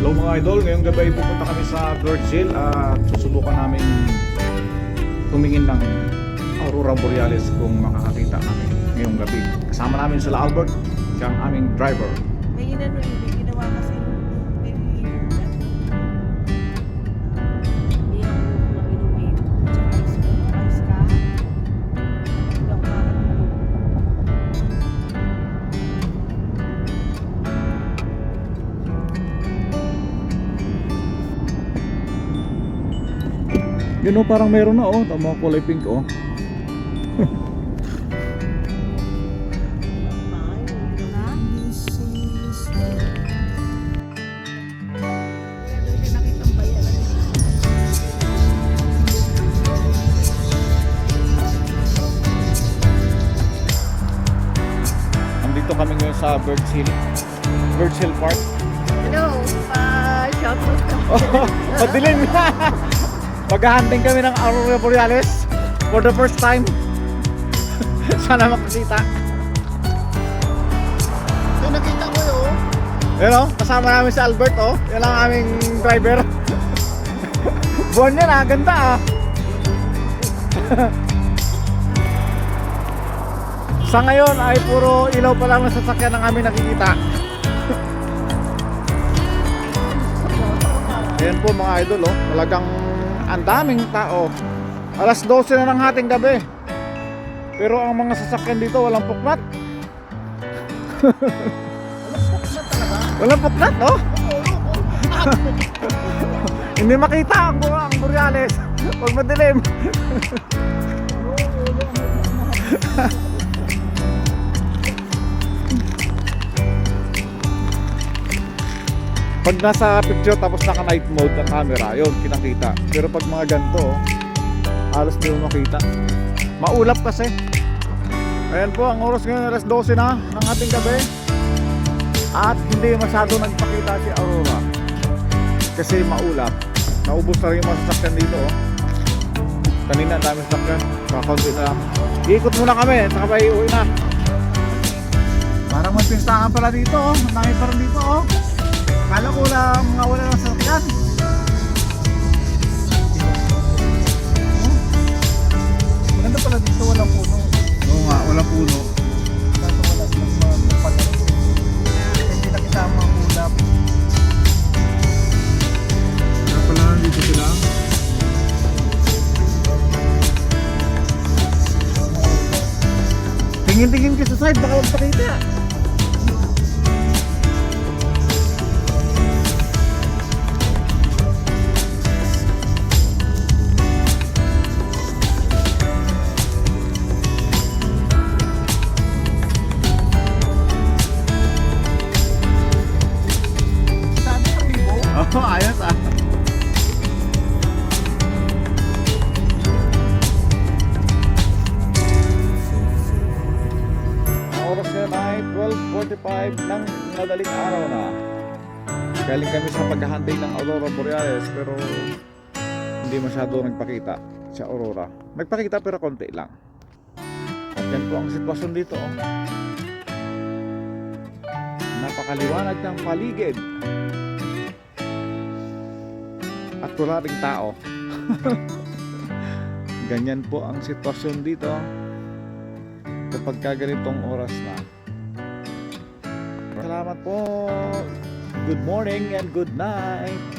Hello mga idol, ngayong gabi ay pupunta kami sa Birds Hill at susubukan namin tumingin ng Aurora Borealis kung makakakita kami ngayong gabi. Kasama namin sila Albert, siya ang aming driver. May inano yun, may ginawa kasi may yung mag-inumin tsaka ice ka yung Yun o, parang meron na tama kulay pink Andito kami ngayon sa Birds Hill Park. Hello, shout out ka. Madilim na. Maghahunting kami ng Aurora Borealis for the first time. Sana makakita. So nakita ko yun. Yan kasama namin si Albert yan ang aming driver. Buwan yan ganda Sa ngayon ay puro ilaw pa lang ng sasakyan ng aming nakikita. Ayan po mga idol talagang ang daming tao. Alas 12 na ng hating gabi. Pero ang mga sasakyan dito walang puklat. Walang puklat Hindi makita ang Borealis pag madilim. Pag nasa picture tapos naka night mode ang camera, yun, kinakita. Pero pag mga ganito, halos di mo makita. Maulap kasi. Ayan po, ang oras ngayon alas 12 na ng ating gabi. At hindi masyado nagpakita si Aurora. Kasi maulap. Naubos na rin yung mga sasakyan dito Kanina ang dami sasakyan. Kakaunti na lang. Iikot muna kami, saka pa iuwi na. Parang may pinstahan pala dito Marami pa rin dito Kala ko lang mga wala ng sasakyan. Maganda pala dito, walang puno. Oo nga, walang puno. Kaso wala silang mga pagkakas. Hindi na kita mga ulap. Kaya pala dito sila. Tingin-tingin ka sa side, baka magpakita. Ayos Ang oras ngayon ay 12:45 ng madaling araw na. Galing kami sa paghahunting ng Aurora Borealis pero hindi masyado nagpakita si Aurora. Nagpakita pero konti lang. At yan po ang sitwasyon dito Napakaliwanag ng paligid. At wala ring tao. Ganyan po ang sitwasyon dito kapag ganitong oras na. Salamat po. Good morning and good night.